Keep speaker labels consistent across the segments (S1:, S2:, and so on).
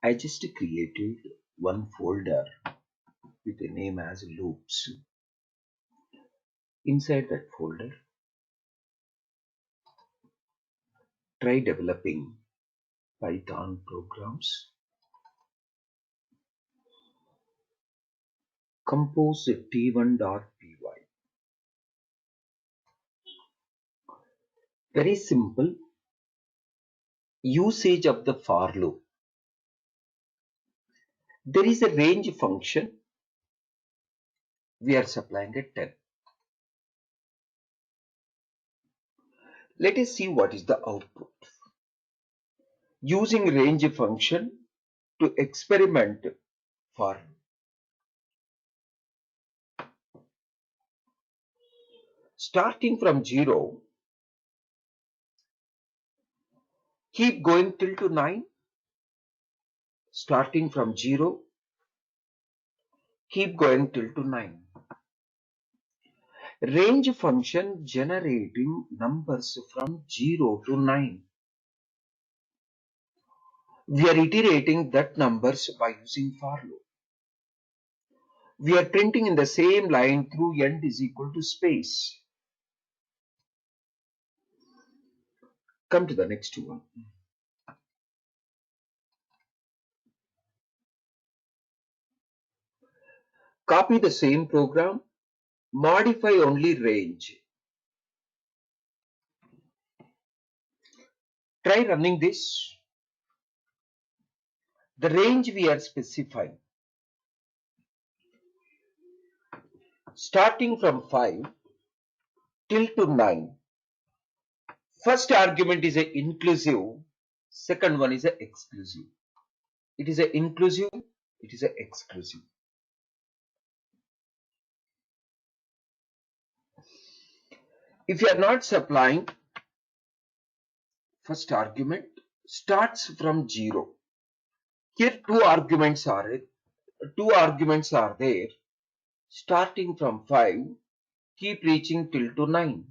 S1: I just created one folder with a name as loops. Inside that folder, try developing Python programs. Compose t1.py. Very simple usage of the for loop. There is a range function. We are supplying a 10. Let us see what is the output. Using range function to experiment for loop. Starting from 0, keep going till to 9. Starting from 0, keep going till to 9. Range function generating numbers from 0 to 9. We are iterating that numbers by using for loop. We are printing in the same line through end is equal to space. Come to the next one. Copy the same program, modify only range. Try running this. The range we are specifying, starting from 5 till to 9. First argument is a inclusive, second one is a exclusive. It is a inclusive, it is a exclusive. If you are not supplying, first argument starts from 0. Here two arguments are there. Starting from 5, keep reaching till to 9.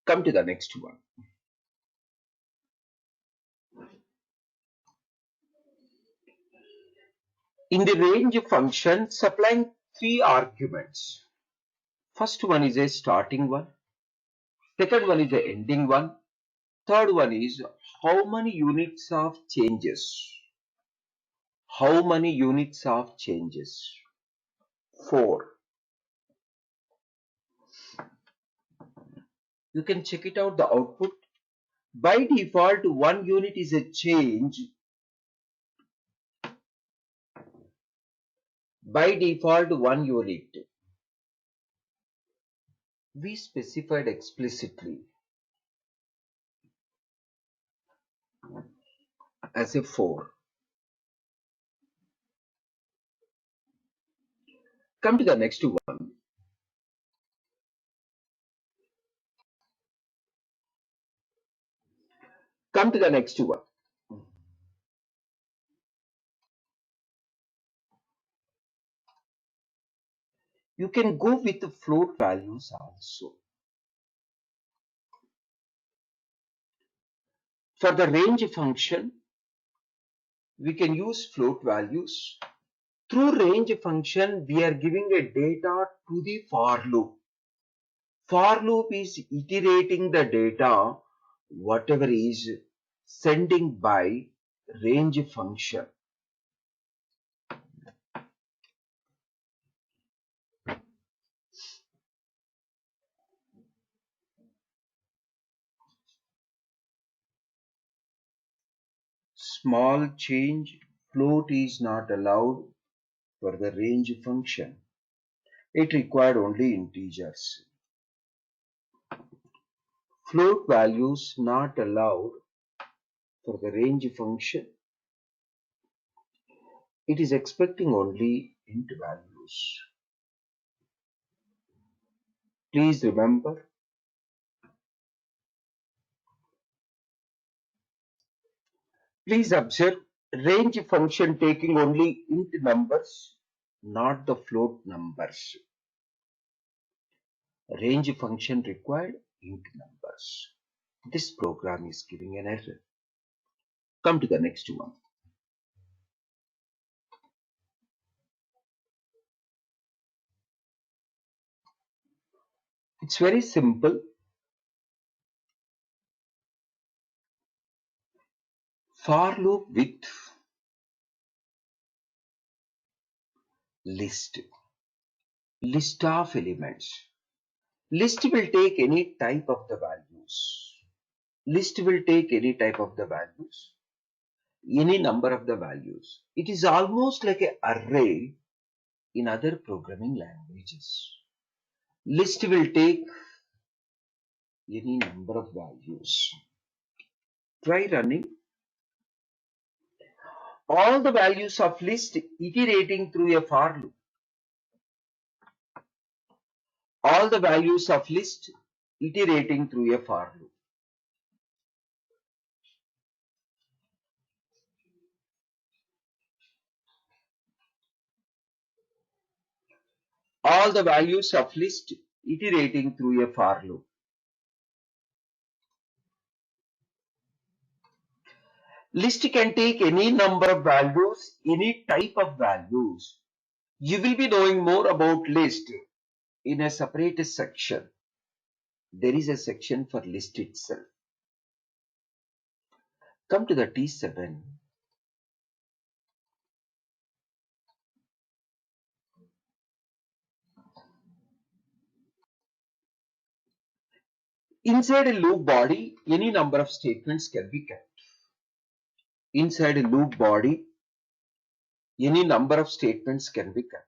S1: Come to the next one. In the range function, supplying 3 arguments. First one is a starting one. Second one is a ending one. Third one is how many units of changes. How many units of changes? 4. You can check it out the output. By default, 1 unit is a change. By default, 1 unit. We specified explicitly as a 4. Come to the next one. Come to the next one. You can go with the float values also. For the range function, we can use float values. Through range function, we are giving a data to the for loop. For loop is iterating the data, whatever is sending by range function. Small change, float is not allowed for the range function. It required only integers. Float values not allowed for the range function. It is expecting only int values. Please remember, please observe, range function taking only int numbers, not the float numbers. Range function required int numbers. numbers. This program is giving an error. Come to the next one. It's very simple. For loop with list. List of elements. List will take any type of the values. List will take any type of the values. Any number of the values. It is almost like an array in other programming languages. List will take any number of values. Try running. All the values of list iterating through a for loop. All the values of list iterating through a for loop. All the values of list iterating through a for loop. List can take any number of values, any type of values. You will be knowing more about list in a separate section. There is a section for list itself. Come to the T7. Inside a loop body, any number of statements can be kept. Inside a loop body, any number of statements can be kept.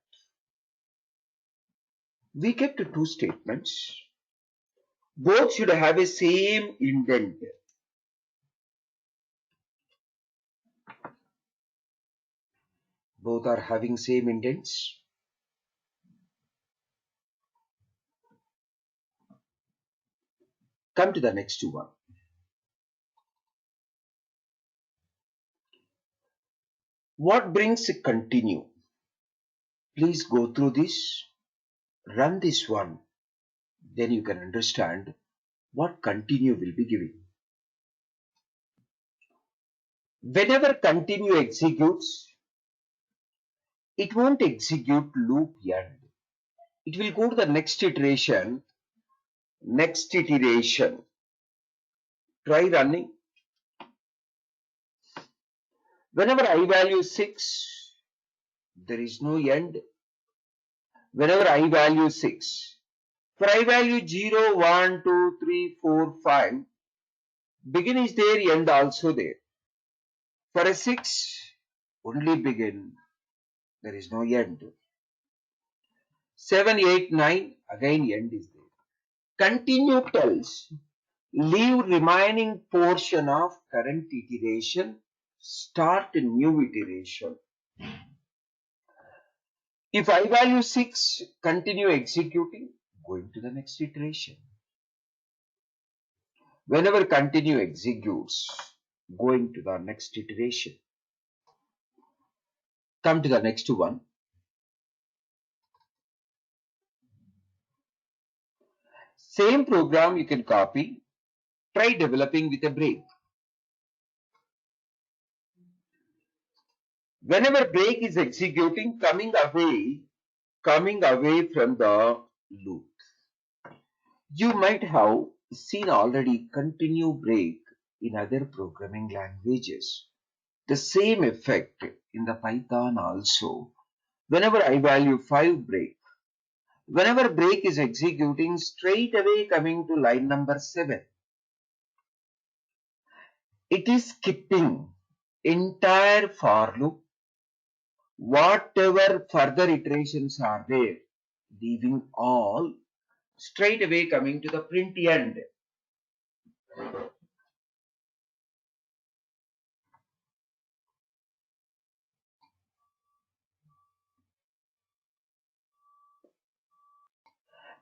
S1: We kept two statements. Both should have a same indent. Both are having same indents. Come to the next one. What brings a continue? Please go through this, run this one, then you can understand what continue will be giving. Whenever continue executes, it won't execute loop end. It will go to the next iteration. Next iteration. Try running. Whenever I value 6, there is no end. Whenever I value 6, for I value 0, 1, 2, 3, 4, 5, begin is there, end also there. For a 6, only begin, there is no end. 7, 8, 9, again end is there. Continue tells, leave remaining portion of current iteration, start a new iteration. If I value 6, continue executing, going to the next iteration. Whenever continue executes, going to the next iteration. Come to the next one. Same program you can copy. Try developing with a break. Whenever break is executing, coming away from the loop. You might have seen already continue break in other programming languages. The same effect in the Python also. Whenever I value 5 break, whenever break is executing, straight away coming to line number 7. It is skipping entire for loop. Whatever further iterations are there, leaving all, straight away coming to the print end.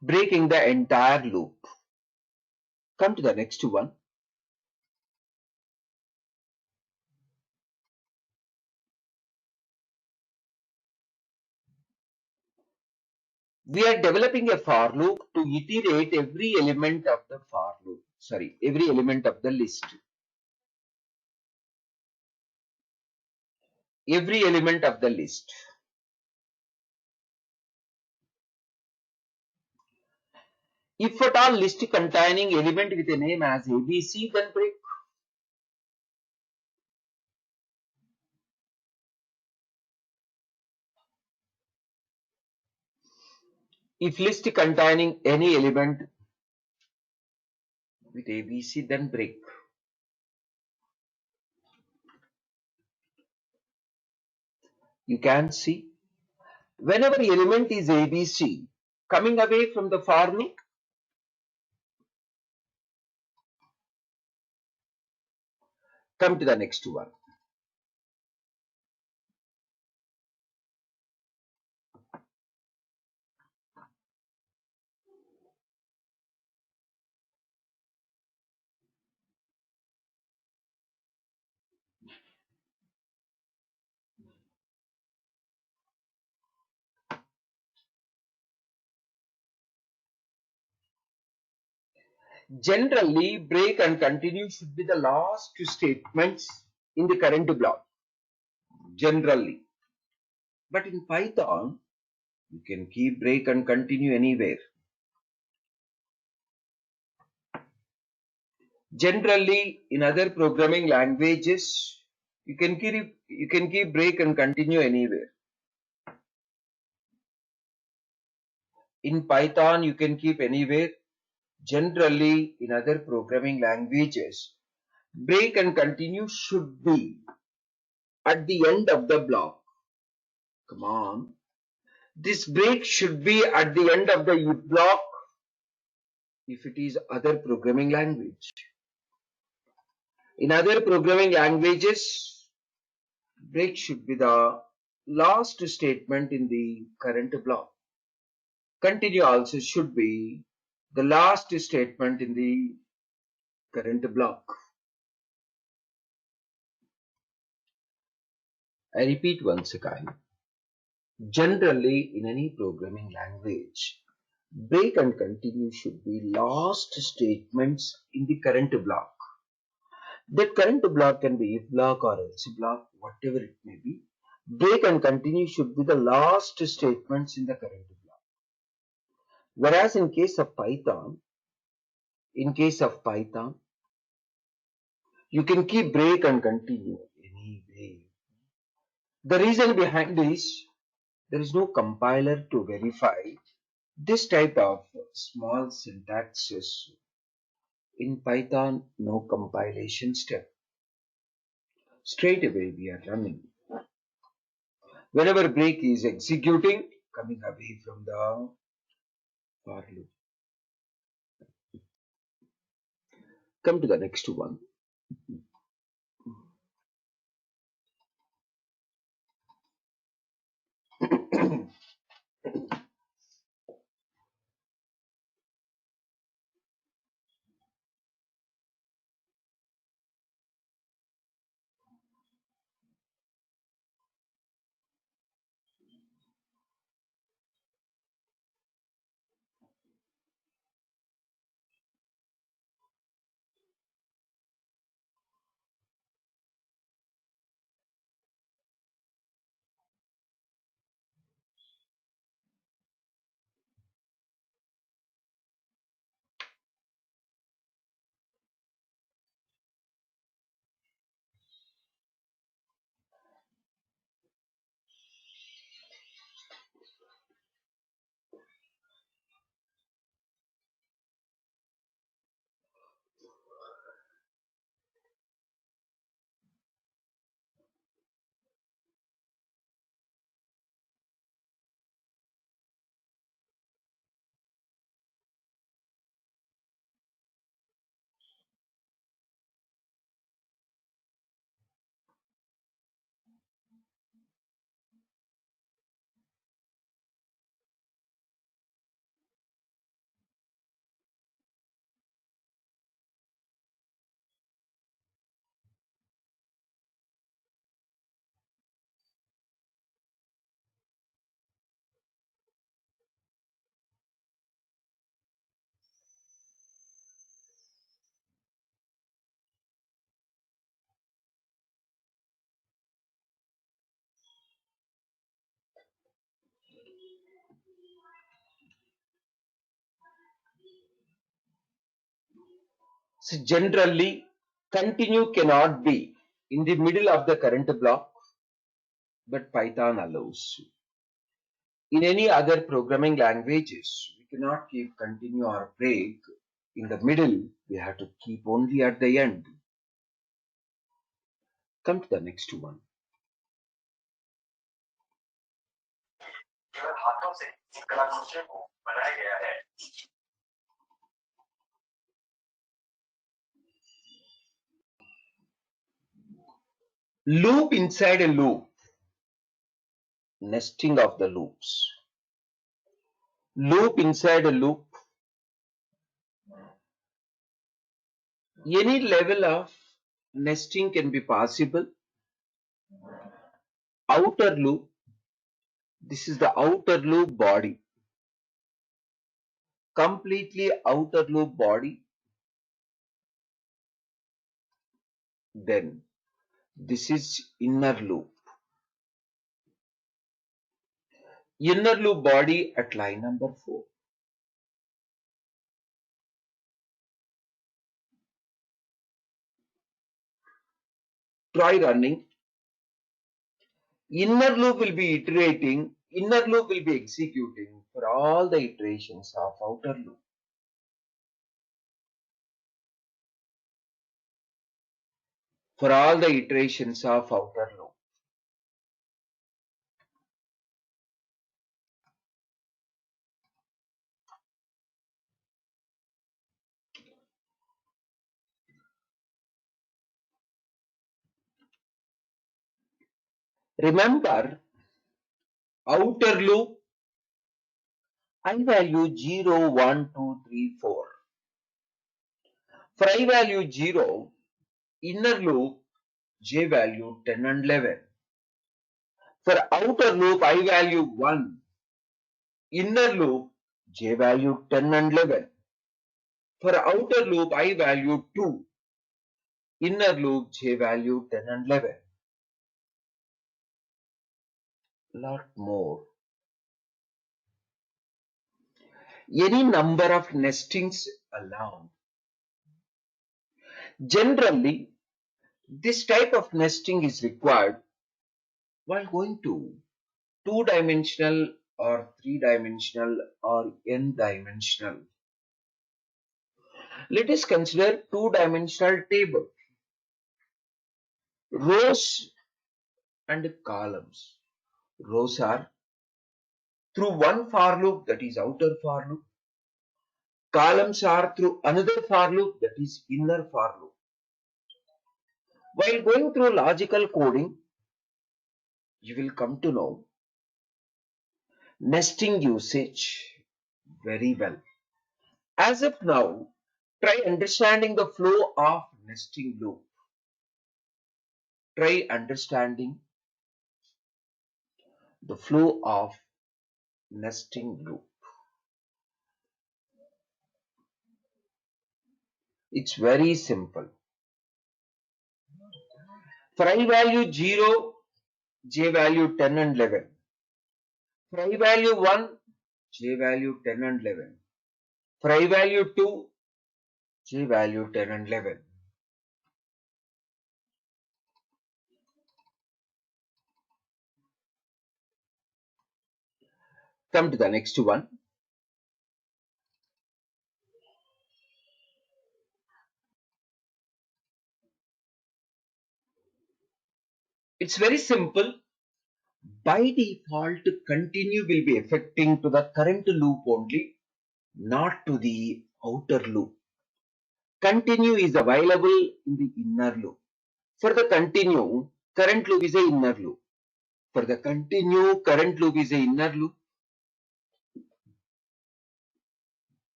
S1: Breaking the entire loop. Come to the next one. We are developing a for loop to iterate every element of the for loop. every element of the list. Every element of the list. If at all list containing element with a name as ABC, then break. If list containing any element with ABC, then break. You can see whenever element is ABC, coming away from the for loop, come to the next one. Generally, break and continue should be the last two statements in the current block. Generally. But in Python, you can keep break and continue anywhere. Generally, in other programming languages, you can keep break and continue anywhere. In Python, you can keep anywhere. Generally, in other programming languages, break and continue should be at the end of the block. Come on. This break should be at the end of the if block if it is other programming language. In other programming languages, break should be the last statement in the current block. Continue also should be the last statement in the current block. I repeat once again. Generally, in any programming language, break and continue should be last statements in the current block. That current block can be if block or else block, whatever it may be. Break and continue should be the last statements in the current block. Whereas in case of Python, you can keep break and continue anyway. The reason behind this, there is no compiler to verify this type of small syntaxes. In Python, no compilation step. Straight away we are running. Whenever break is executing, coming away from the for loop. Come to the next one. So generally, continue cannot be in the middle of the current block, but Python allows. In any other programming languages, we cannot keep continue or break in the middle. We have to keep only at the end. Come to the next one.
S2: केवल हाथों से इन कलाकृतियों को बनाया गया है।
S1: Loop inside a loop. Nesting of the loops. Loop inside a loop. Any level of nesting can be possible. Outer loop. This is the outer loop body. Completely outer loop body. Then this is inner loop. Inner loop body at line number 4. Try running. Inner loop will be iterating. Inner loop will be executing for all the iterations of outer loop. For all the iterations of outer loop. Remember, outer loop, I value 0, 1, 2, 3, 4. For I value 0, inner loop, j value 10 and 11. For outer loop, I value 1, inner loop, j value 10 and 11. For outer loop, I value 2, inner loop, j value 10 and 11. Lot more. Any number of nestings allowed. Generally, this type of nesting is required while going to two-dimensional or three-dimensional or n-dimensional. Let us consider two-dimensional table. Rows and columns. Rows are through one for loop, that is outer for loop. Columns are through another for loop, that is inner for loop. While going through logical coding, you will come to know nesting usage very well. As of now, try understanding the flow of nesting loop. Try understanding the flow of nesting loop. It's very simple. For I value 0, j value 10 and 11. For I value 1, j value 10 and 11. For I value 2, j value 10 and 11. Come to the next one. It's very simple. By default, continue will be affecting to the current loop only, not to the outer loop. Continue is available in the inner loop. For the continue, current loop is a inner loop. For the continue, current loop is a inner loop.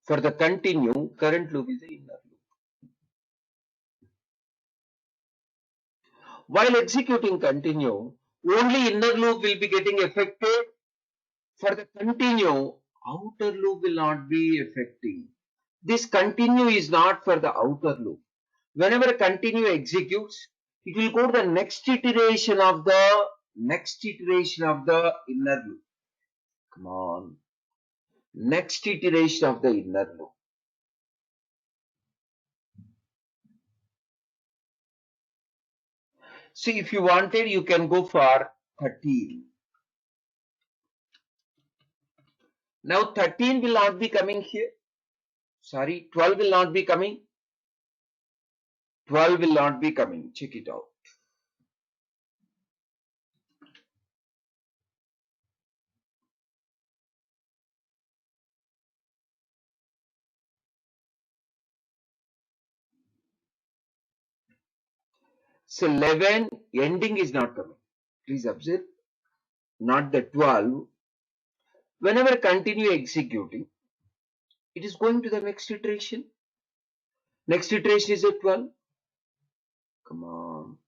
S1: For the continue, current loop is a inner loop. While executing continue, only inner loop will be getting affected. For the continue, outer loop will not be affecting. This continue is not for the outer loop. Whenever continue executes, it will go to the next iteration of the inner loop. Come on. Next iteration of the inner loop. See, if you wanted, you can go for 13. Now 13 will not be coming here. Sorry, 12 will not be coming. 12 will not be coming. Check it out. So 11 ending is not coming. Please observe, not the 12. Whenever continue executing, it is going to the next iteration. Next iteration is a 12. Come on.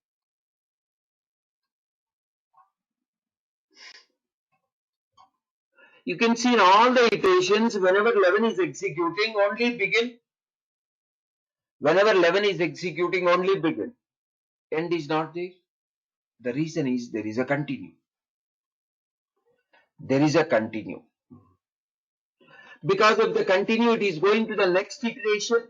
S1: You can see in all the iterations, whenever 11 is executing, only begin. Whenever 11 is executing, only begin. End is not there. The reason is there is a continue. There is a continue. Because of the continue, it is going to the next iteration.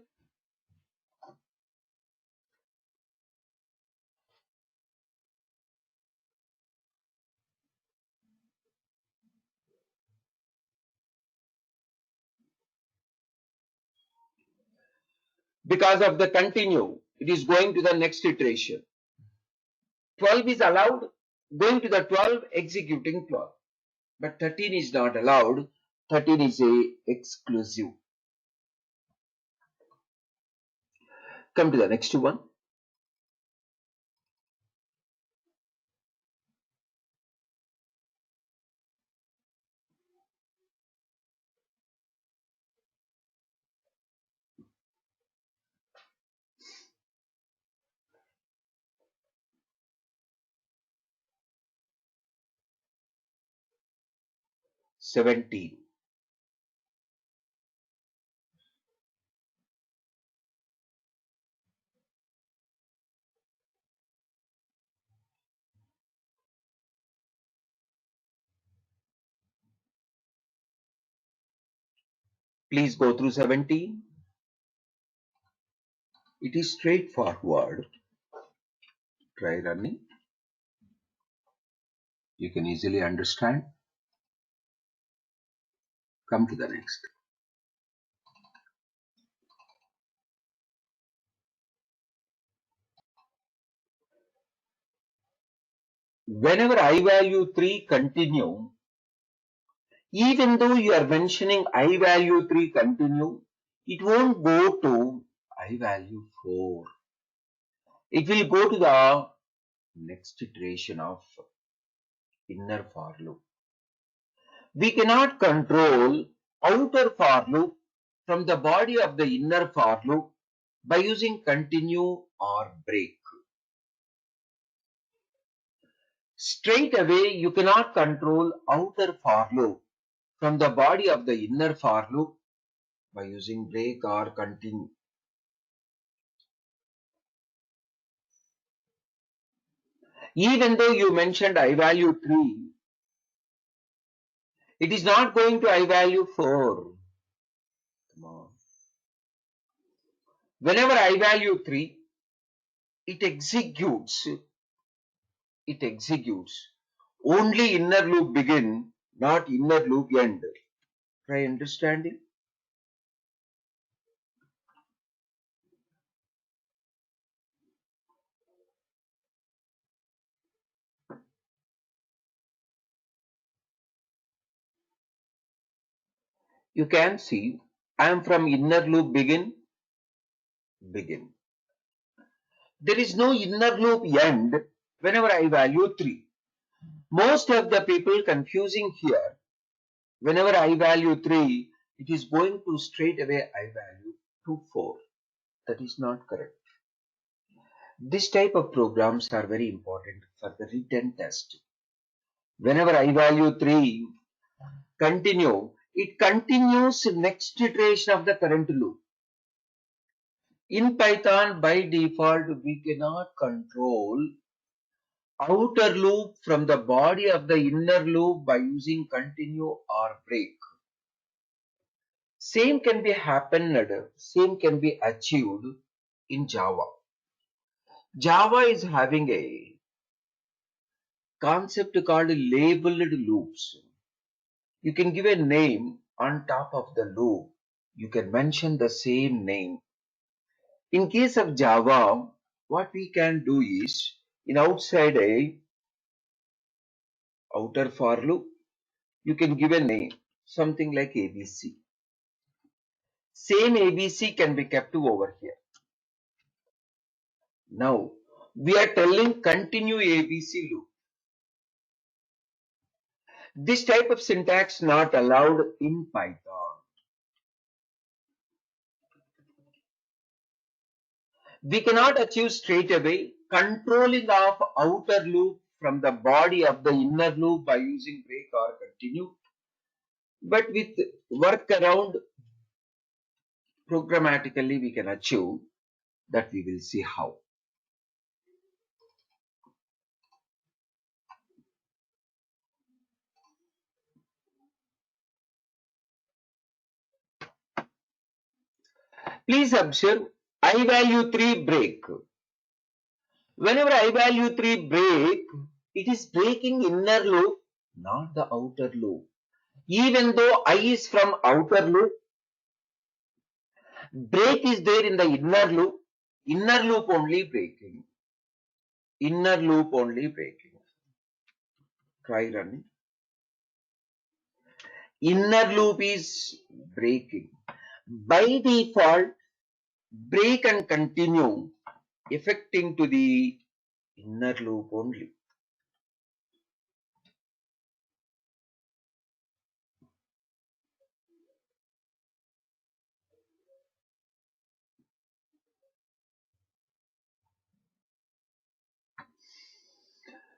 S1: Because of the continue, it is going to the next iteration. 12 is allowed, going to the 12, executing 12. But 13 is not allowed. 13 is a exclusive. Come to the next one. Seventeen. Please go through 17. It is straightforward. Try running. You can easily understand. Come to the next. Whenever I value 3 continue, even though you are mentioning I value 3 continue, it won't go to I value 4. It will go to the next iteration of inner for loop. We cannot control outer for loop from the body of the inner for loop by using continue or break. Straight away, you cannot control outer for loop from the body of the inner for loop by using break or continue. Even though you mentioned I value 3, it is not going to I value 4. Come on. Whenever I value 3, it executes. It executes. Only inner loop begin, not inner loop end. Try understanding. You can see I am from inner loop begin. There is no inner loop end whenever I value 3. Most of the people confusing here, whenever I value 3, it is going to straight away I value to 4. That is not correct. This type of programs are very important for the written test. Whenever I value 3, continue, it continues next iteration of the current loop. In Python, by default, we cannot control outer loop from the body of the inner loop by using continue or break. Same can be achieved in Java. Java is having a concept called labeled loops. You can give a name on top of the loop. You can mention the same name. In case of Java, what we can do is, in outside a outer for loop, you can give a name, something like ABC. Same ABC can be kept over here. Now, we are telling continue ABC loop. This type of syntax not allowed in Python. We cannot achieve straight away controlling of outer loop from the body of the inner loop by using break or continue. But with workaround, programmatically we can achieve that. We will see how. Please observe I value 3 break. Whenever I value 3 break, it is breaking inner loop, not the outer loop. Even though I is from outer loop, break is there in the inner loop only breaking. Inner loop only breaking. Try running. Inner loop is breaking. By default, break and continue affecting to the inner loop only.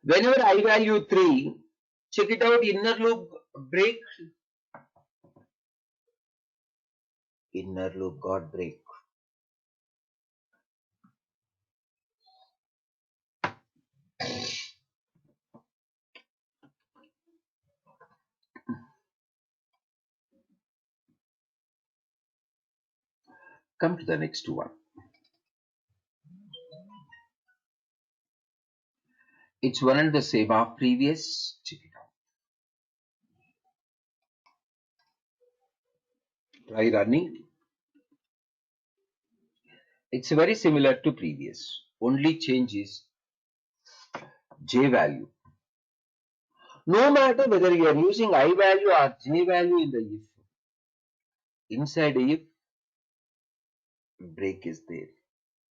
S1: Whenever I value 3, check it out, inner loop break. Inner loop got break. Come to the next one. It's one and the same of previous. Check it out. Try running. It's very similar to previous. Only change is J value. No matter whether you are using I value or J value in the if, inside if, break is there.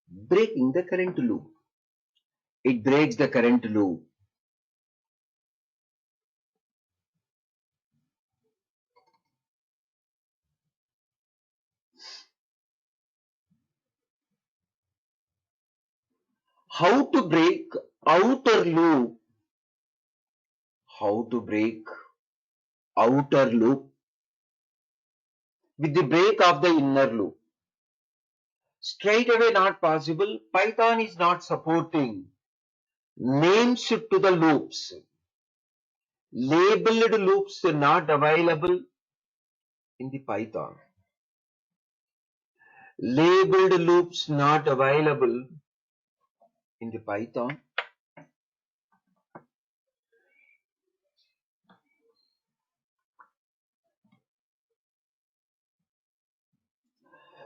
S1: Breaking the current loop. It breaks the current loop. How to break outer loop? How to break outer loop with the break of the inner loop? Straight away not possible. Python is not supporting names to the loops. Labeled loops are not available in the Python. Labeled loops not available in the Python.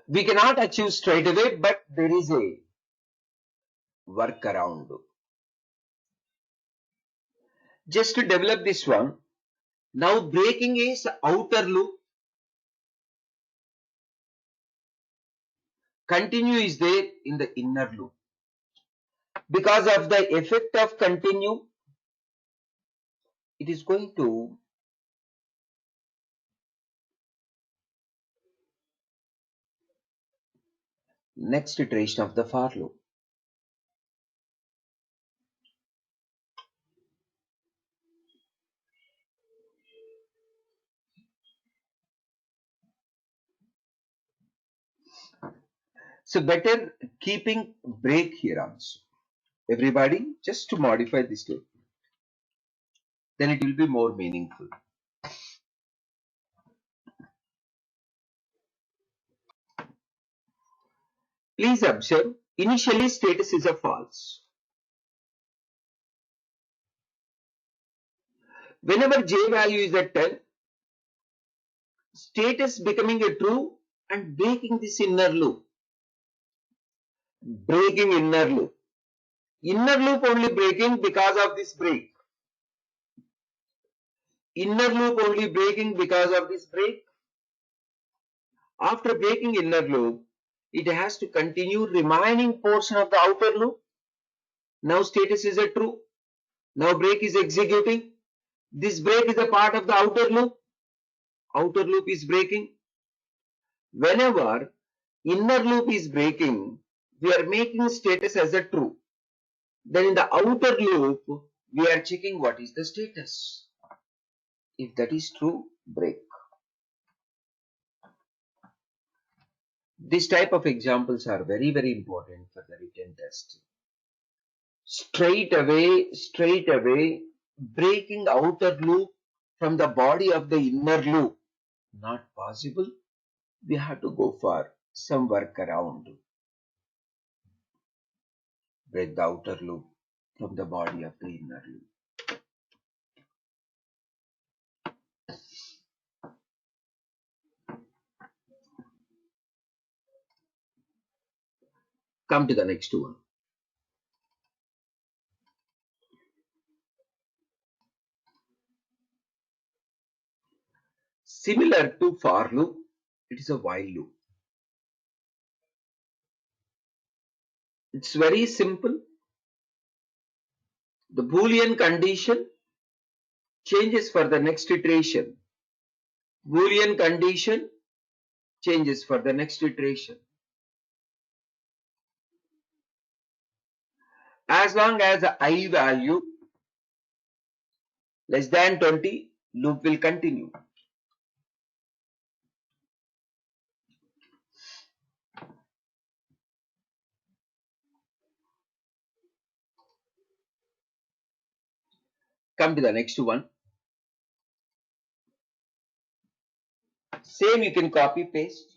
S1: We cannot achieve straight away, but there is a workaround. Just to develop this one, now breaking is outer loop. Continue is there in the inner loop. Because of the effect of continue, it is going to next iteration of the for loop. So better keeping break here also. Everybody, just to modify this statement, then it will be more meaningful. Please observe, initially status is a false. Whenever j value is at 10, status becoming a true and breaking this inner loop. Breaking inner loop. Inner loop only breaking because of this break. Inner loop only breaking because of this break. After breaking inner loop, it has to continue remaining portion of the outer loop. Now status is a true. Now break is executing. This break is a part of the outer loop. Outer loop is breaking. Whenever inner loop is breaking, we are making status as a true. Then in the outer loop, we are checking what is the status. If that is true, break. This type of examples are very, very important for the written test. Straight away, breaking outer loop from the body of the inner loop. Not possible. We have to go for some workaround. Break the outer loop from the body of the inner loop. Come to the next one. Similar to for loop, it is a while loop. It's very simple. The Boolean condition changes for the next iteration. Boolean condition changes for the next iteration. As long as the I value less than 20, loop will continue. Come to the next one. Same you can copy paste.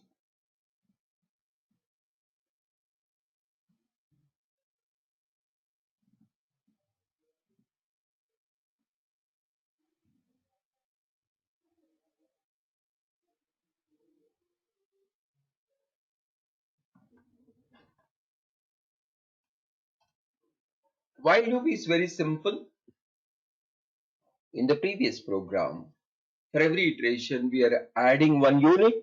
S1: While loop is very simple. In the previous program, for every iteration we are adding one unit.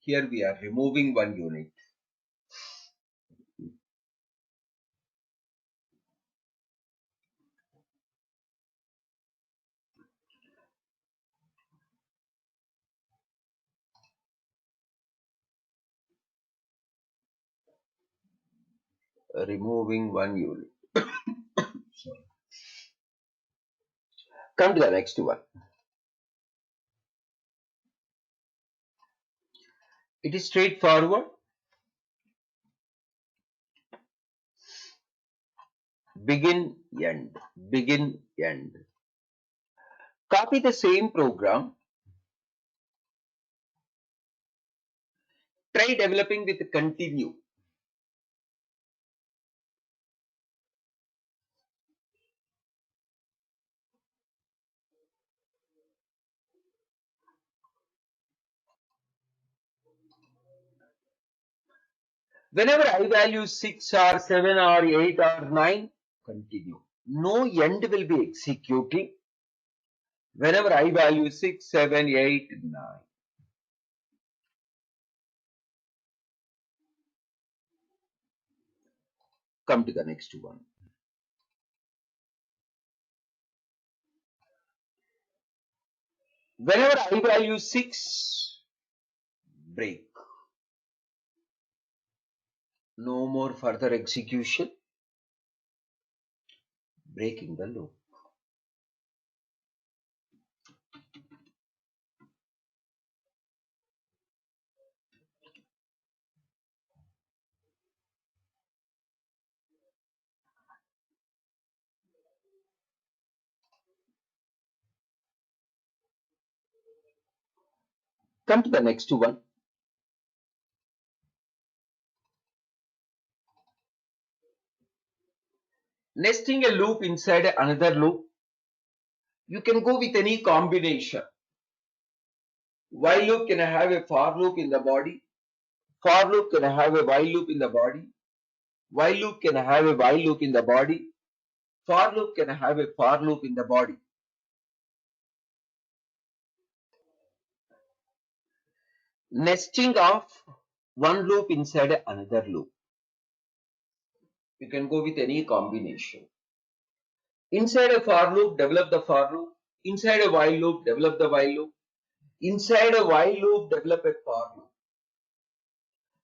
S1: Here we are removing one unit. Removing one unit. Sorry. Come to the next one. It is straightforward. Begin, end. Begin, end. Copy the same program. Try developing with continue. Whenever I value 6 or 7 or 8 or 9, continue. No end will be executing. Whenever I value 6, 7, 8, 9. Come to the next one. Whenever I value 6, break. No more further execution. Breaking the loop. Come to the next one. Nesting a loop inside another loop. You can go with any combination. While loop can have a for loop in the body. For loop can have a while loop in the body. While loop can have a while loop in the body. For loop can have a for loop in the body. Nesting of one loop inside another loop. You can go with any combination. Inside a for loop, develop the for loop. Inside a while loop, develop the while loop. Inside a while loop, develop a for loop.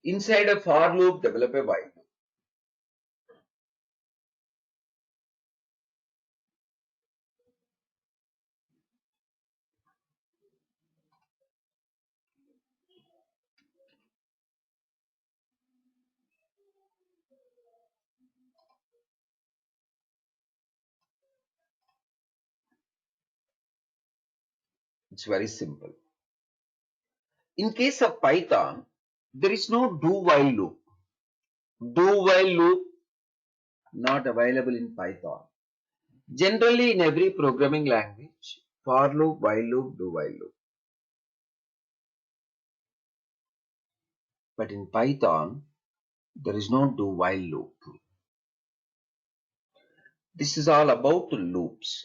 S1: Inside a for loop, develop a while loop. It's very simple. In case of Python, there is no do while loop. Do while loop not available in Python. Generally, in every programming language, for loop, while loop, do while loop. But in Python, there is no do while loop. This is all about loops.